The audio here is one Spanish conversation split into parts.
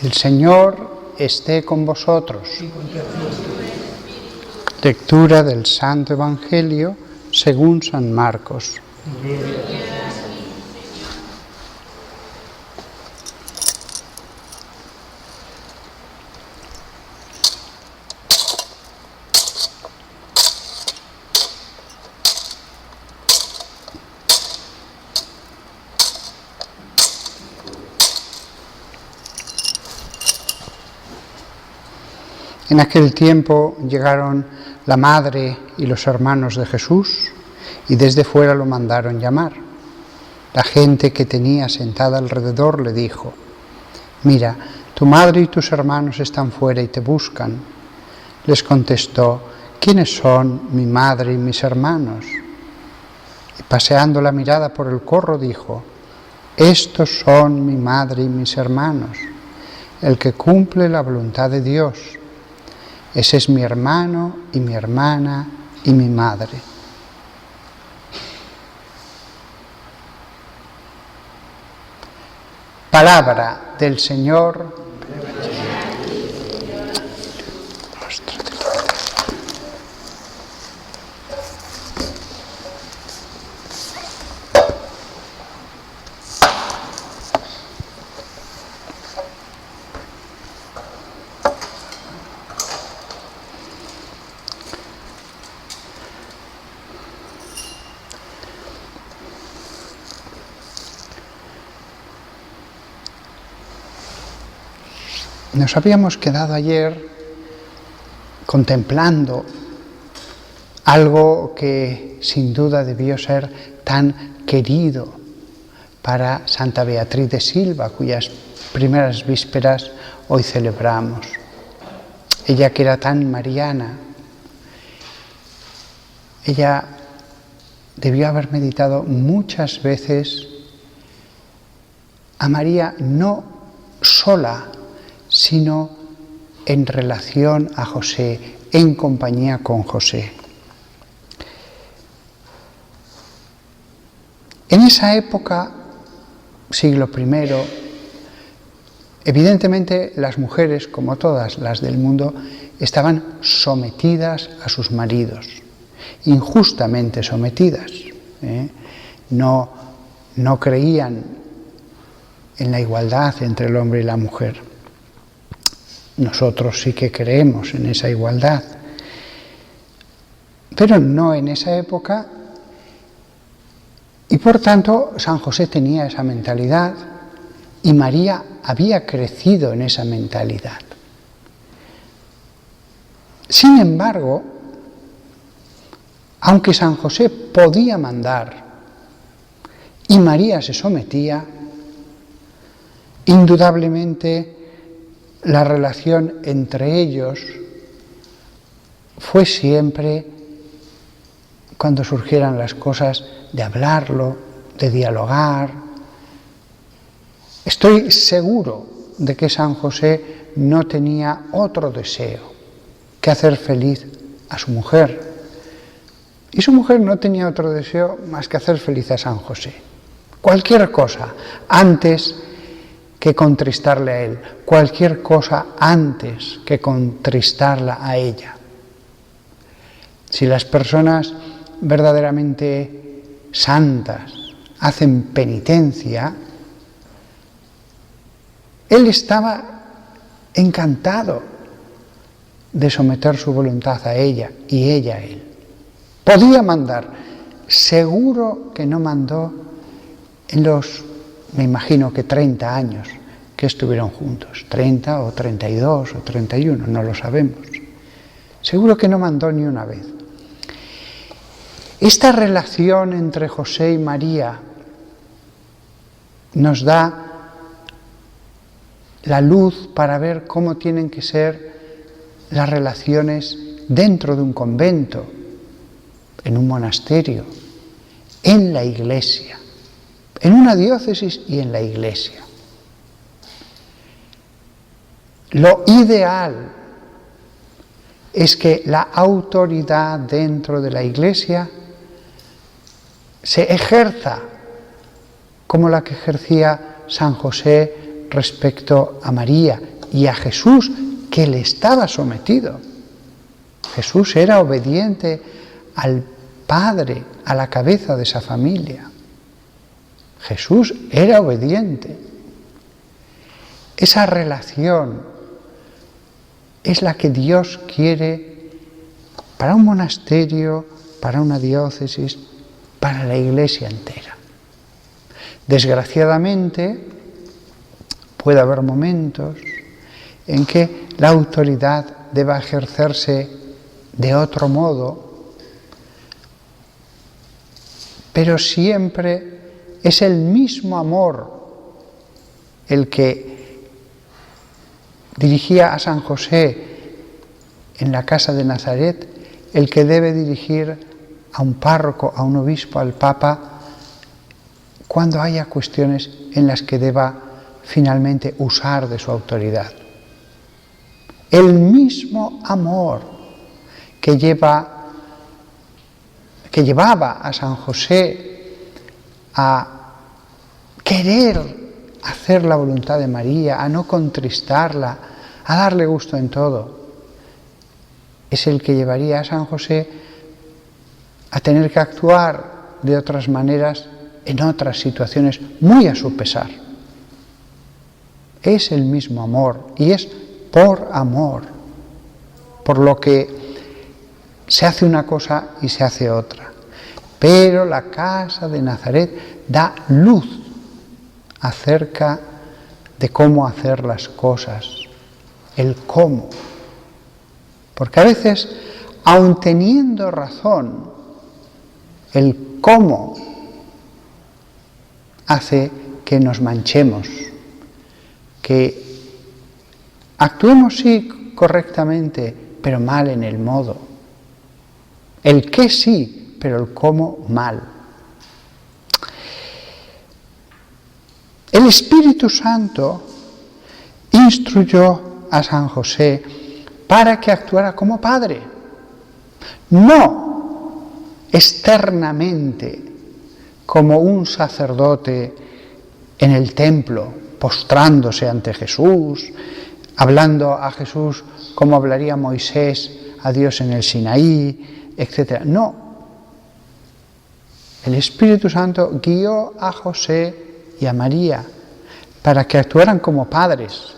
El Señor esté con vosotros. Lectura del Santo Evangelio según San Marcos. En aquel tiempo llegaron la madre y los hermanos de Jesús y desde fuera lo mandaron llamar. La gente que tenía sentada alrededor le dijo: «Mira, tu madre y tus hermanos están fuera y te buscan». Les contestó: «¿Quiénes son mi madre y mis hermanos?». Y paseando la mirada por el corro dijo: «Estos son mi madre y mis hermanos, el que cumple la voluntad de Dios. Ese es mi hermano y mi hermana y mi madre». Palabra del Señor. Nos habíamos quedado ayer contemplando algo que sin duda debió ser tan querido para Santa Beatriz de Silva, cuyas primeras vísperas hoy celebramos. Ella que era tan mariana, ella debió haber meditado muchas veces a María no sola, sino en relación a José, en compañía con José. En esa época, siglo I, evidentemente las mujeres, como todas las del mundo, estaban sometidas a sus maridos, injustamente sometidas. No creían en la igualdad entre el hombre y la mujer. Nosotros sí que creemos en esa igualdad, pero no en esa época, y por tanto San José tenía esa mentalidad y María había crecido en esa mentalidad. Sin embargo, aunque San José podía mandar y María se sometía, indudablemente la relación entre ellos fue siempre, cuando surgieran las cosas, de hablarlo, de dialogar. Estoy seguro de que San José no tenía otro deseo que hacer feliz a su mujer. Y su mujer no tenía otro deseo más que hacer feliz a San José. Cualquier cosa antes que contristarle a él, cualquier cosa antes que contristarla a ella. Si las personas verdaderamente santas hacen penitencia, él estaba encantado de someter su voluntad a ella y ella a él. Podía mandar, seguro que no mandó en los, me imagino que 30 años que estuvieron juntos, 30 o 32 o 31, no lo sabemos. Seguro que no mandó ni una vez. Esta relación entre José y María nos da la luz para ver cómo tienen que ser las relaciones dentro de un convento, en un monasterio, en la iglesia, en una diócesis y en la iglesia. Lo ideal es que la autoridad dentro de la iglesia se ejerza como la que ejercía San José respecto a María y a Jesús, que le estaba sometido. Jesús era obediente al Padre, a la cabeza de esa familia. Jesús era obediente. Esa relación es la que Dios quiere para un monasterio, para una diócesis, para la Iglesia entera. Desgraciadamente, puede haber momentos en que la autoridad deba ejercerse de otro modo, pero siempre es el mismo amor el que dirigía a San José en la casa de Nazaret, el que debe dirigir a un párroco, a un obispo, al papa, cuando haya cuestiones en las que deba finalmente usar de su autoridad. El mismo amor que llevaba a San José a querer hacer la voluntad de María, a no contristarla, a darle gusto en todo, es el que llevaría a San José a tener que actuar de otras maneras en otras situaciones muy a su pesar. Es el mismo amor y es por amor, por lo que se hace una cosa y se hace otra. Pero la casa de Nazaret da luz acerca de cómo hacer las cosas, el cómo. Porque a veces, aun teniendo razón, el cómo hace que nos manchemos, que actuemos sí correctamente, pero mal en el modo. El qué sí, pero el cómo mal. El Espíritu Santo instruyó a San José para que actuara como padre, no externamente como un sacerdote en el templo, postrándose ante Jesús, hablando a Jesús como hablaría Moisés a Dios en el Sinaí, etc. No. El Espíritu Santo guió a José y a María para que actuaran como padres,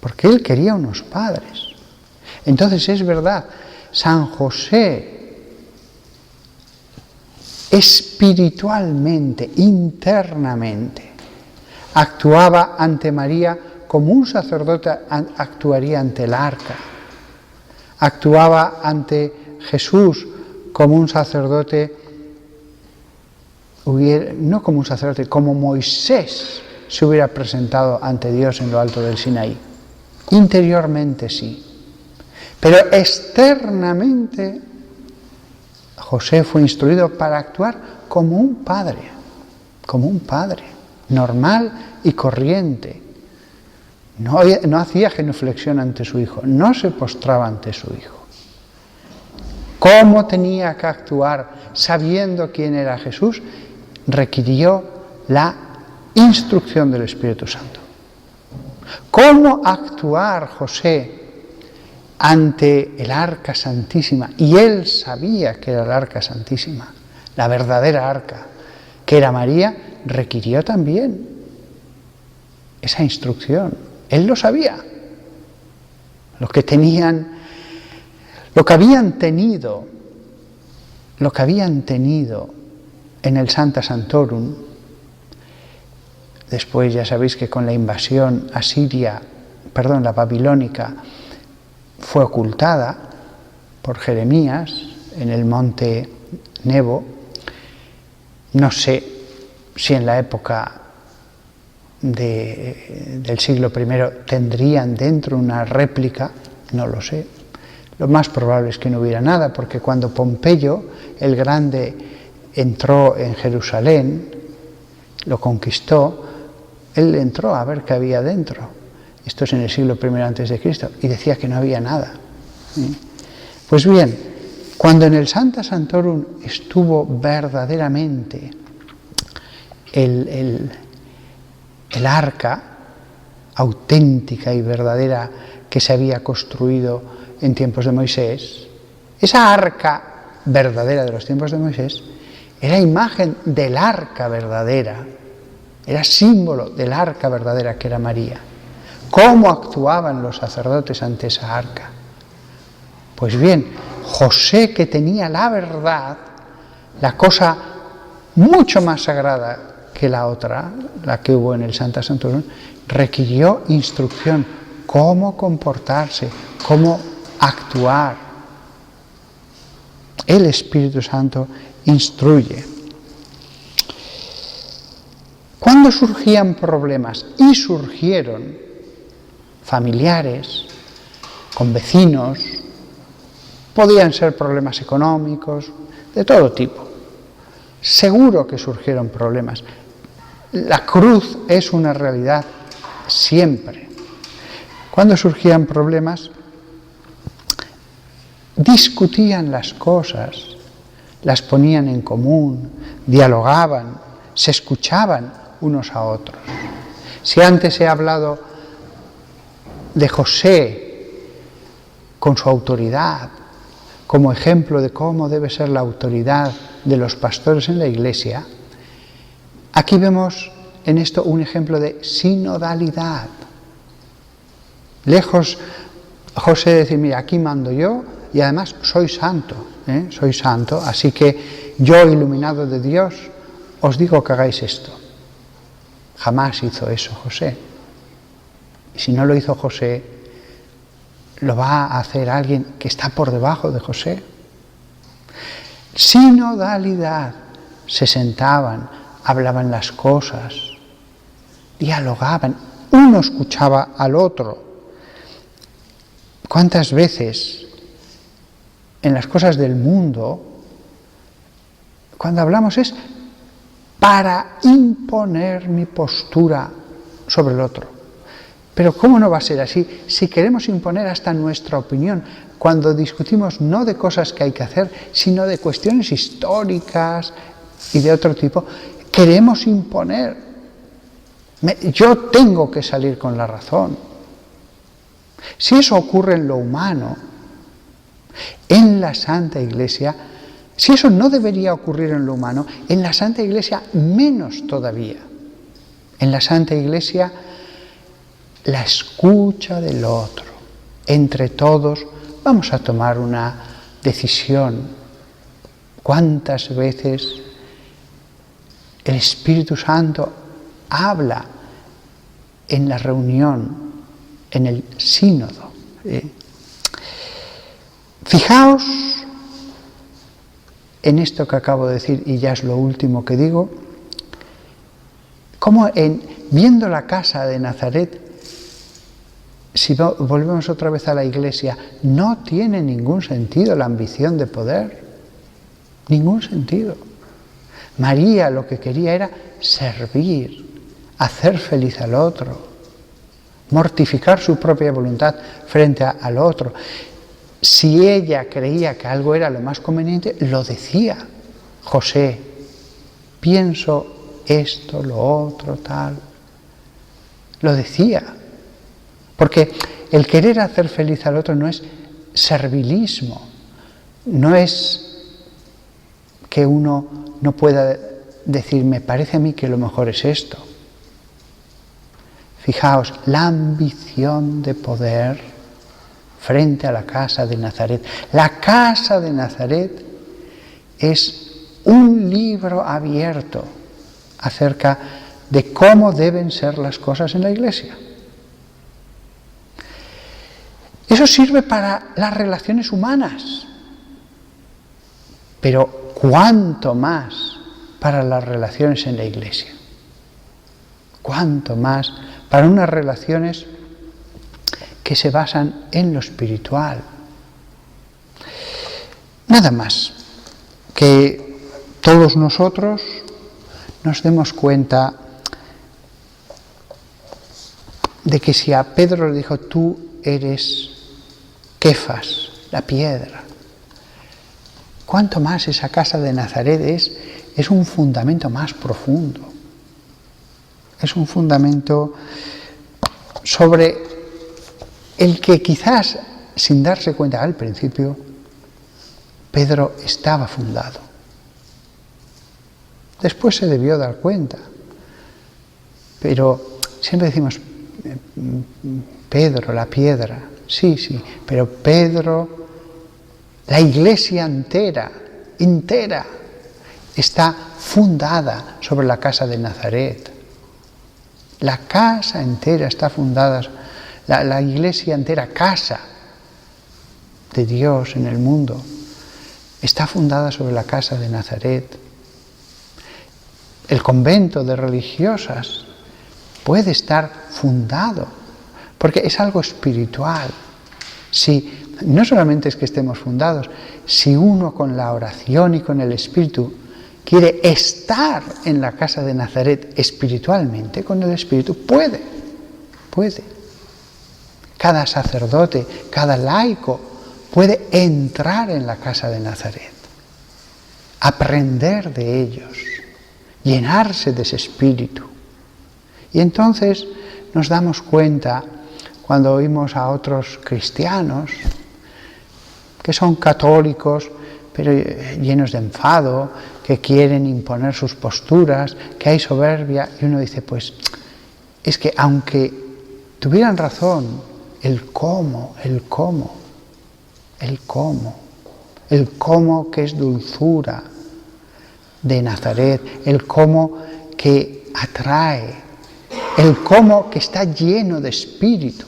porque Él quería unos padres. Entonces es verdad, San José espiritualmente, internamente, actuaba ante María como un sacerdote actuaría ante el arca. Actuaba ante Jesús como un sacerdote, no como un sacerdote, como Moisés se hubiera presentado ante Dios en lo alto del Sinaí. Interiormente sí. Pero externamente José fue instruido para actuar como un padre normal y corriente. No hacía genuflexión ante su hijo, no se postraba ante su hijo. ¿Cómo tenía que actuar sabiendo quién era Jesús? Requirió la instrucción del Espíritu Santo. ¿Cómo actuar José ante el Arca Santísima? Y él sabía que era el Arca Santísima, la verdadera Arca, que era María, requirió también esa instrucción. Él lo sabía. Lo que habían tenido en el Sancta Sanctorum, después ya sabéis que con la invasión la babilónica, fue ocultada por Jeremías en el monte Nebo. No sé si en la época del siglo I tendrían dentro una réplica, no lo sé. Lo más probable es que no hubiera nada, porque cuando Pompeyo el Grande entró en Jerusalén, lo conquistó, él entró a ver qué había dentro. Esto es en el siglo I a.C., y decía que no había nada. Pues bien, cuando en el Sancta Sanctorum estuvo verdaderamente el arca, auténtica y verdadera que se había construido en tiempos de Moisés, esa arca verdadera de los tiempos de Moisés, era imagen del arca verdadera, era símbolo del arca verdadera que era María. ¿Cómo actuaban los sacerdotes ante esa arca? Pues bien, José, que tenía la verdad, la cosa mucho más sagrada que la otra, la que hubo en el Santa Santorum, requirió instrucción, cómo comportarse, cómo actuar. El Espíritu Santo instruye. Cuando surgían problemas, y surgieron, familiares, con vecinos, podían ser problemas económicos, de todo tipo. Seguro que surgieron problemas. La cruz es una realidad siempre. Cuando surgían problemas, discutían las cosas, las ponían en común, dialogaban, se escuchaban unos a otros. Si antes he hablado de José con su autoridad, como ejemplo de cómo debe ser la autoridad de los pastores en la Iglesia, aquí vemos en esto un ejemplo de sinodalidad. Lejos José de decir, mira, aquí mando yo y además soy santo, así que yo, iluminado de Dios, os digo que hagáis esto. Jamás hizo eso José. Y si no lo hizo José, lo va a hacer alguien que está por debajo de José. Sinodalidad. Se sentaban, hablaban las cosas, dialogaban, uno escuchaba al otro. ¿Cuántas veces en las cosas del mundo, cuando hablamos es para imponer mi postura sobre el otro? Pero ¿cómo no va a ser así si queremos imponer hasta nuestra opinión cuando discutimos no de cosas que hay que hacer, sino de cuestiones históricas y de otro tipo? Queremos imponer. Yo tengo que salir con la razón. Si eso ocurre en lo humano, en la Santa Iglesia, si eso no debería ocurrir en lo humano, en la Santa Iglesia menos todavía. En la Santa Iglesia, la escucha del otro. Entre todos vamos a tomar una decisión. ¿Cuántas veces el Espíritu Santo habla en la reunión, en el sínodo? Fijaos en esto que acabo de decir, y ya es lo último que digo, cómo viendo la casa de Nazaret, si volvemos otra vez a la Iglesia, no tiene ningún sentido la ambición de poder, ningún sentido. María lo que quería era servir, hacer feliz al otro, mortificar su propia voluntad frente al otro. Si ella creía que algo era lo más conveniente, lo decía. José, pienso esto, lo otro, tal. Lo decía. Porque el querer hacer feliz al otro no es servilismo, no es que uno no pueda decir, me parece a mí que lo mejor es esto. Fijaos, la ambición de poder frente a la casa de Nazaret. La casa de Nazaret es un libro abierto acerca de cómo deben ser las cosas en la Iglesia. Eso sirve para las relaciones humanas, pero cuánto más para las relaciones en la Iglesia. Cuánto más para unas relaciones que se basan en lo espiritual. Nada más que todos nosotros nos demos cuenta de que si a Pedro le dijo, tú eres Kefas, la piedra, cuánto más esa casa de Nazaret es un fundamento más profundo. Es un fundamento sobre el que quizás, sin darse cuenta al principio, Pedro estaba fundado. Después se debió dar cuenta, pero siempre decimos, Pedro, la piedra, sí, pero Pedro, la iglesia entera, está fundada sobre la casa de Nazaret. La casa entera está fundada, la iglesia entera, casa de Dios en el mundo, está fundada sobre la casa de Nazaret. El convento de religiosas puede estar fundado, porque es algo espiritual. Si, no solamente es que estemos fundados, si uno con la oración y con el Espíritu quiere estar en la casa de Nazaret espiritualmente, con el Espíritu, puede. Cada sacerdote, cada laico puede entrar en la casa de Nazaret, aprender de ellos, llenarse de ese espíritu. Y entonces nos damos cuenta, cuando oímos a otros cristianos, que son católicos, pero llenos de enfado, que quieren imponer sus posturas, que hay soberbia, y uno dice, pues, es que aunque tuvieran razón, el cómo que es dulzura de Nazaret, el cómo que atrae, el cómo que está lleno de espíritu.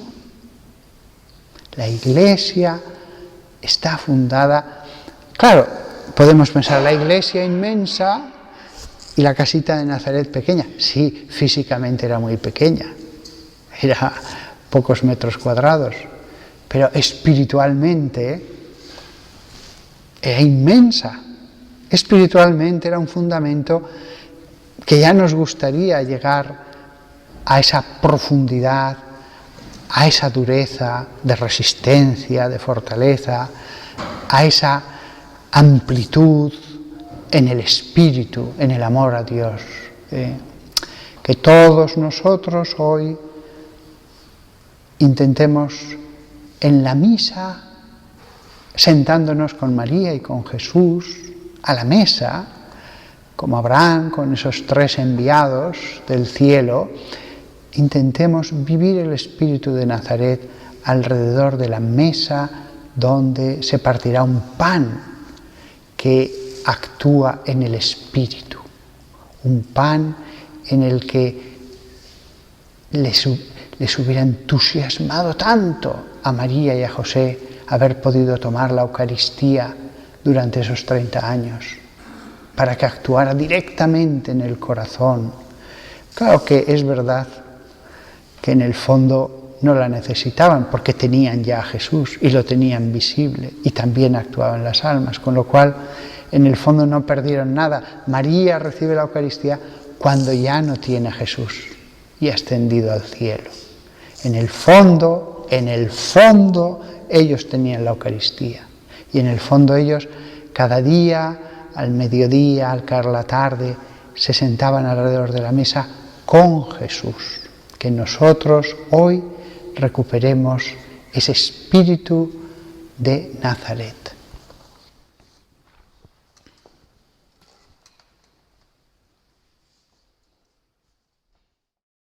La iglesia está fundada, claro, podemos pensar la iglesia inmensa y la casita de Nazaret pequeña. Sí, físicamente era muy pequeña, era pocos metros cuadrados, pero espiritualmente era inmensa. Espiritualmente era un fundamento que ya nos gustaría llegar a esa profundidad, a esa dureza de resistencia, de fortaleza, a esa amplitud en el espíritu, en el amor a Dios. Que todos nosotros hoy intentemos en la misa, sentándonos con María y con Jesús a la mesa, como Abraham con esos 3 enviados del cielo, intentemos vivir el espíritu de Nazaret alrededor de la mesa donde se partirá un pan que actúa en el espíritu, un pan en el que les hubiera entusiasmado tanto a María y a José haber podido tomar la Eucaristía durante esos 30 años, para que actuara directamente en el corazón. Claro que es verdad que en el fondo no la necesitaban, porque tenían ya a Jesús y lo tenían visible, y también actuaba en las almas, con lo cual en el fondo no perdieron nada. María recibe la Eucaristía cuando ya no tiene a Jesús y ha ascendido al cielo. En el fondo, ellos tenían la Eucaristía, y en el fondo ellos cada día, al mediodía, al caer la tarde, se sentaban alrededor de la mesa con Jesús. Que nosotros hoy recuperemos ese espíritu de Nazaret.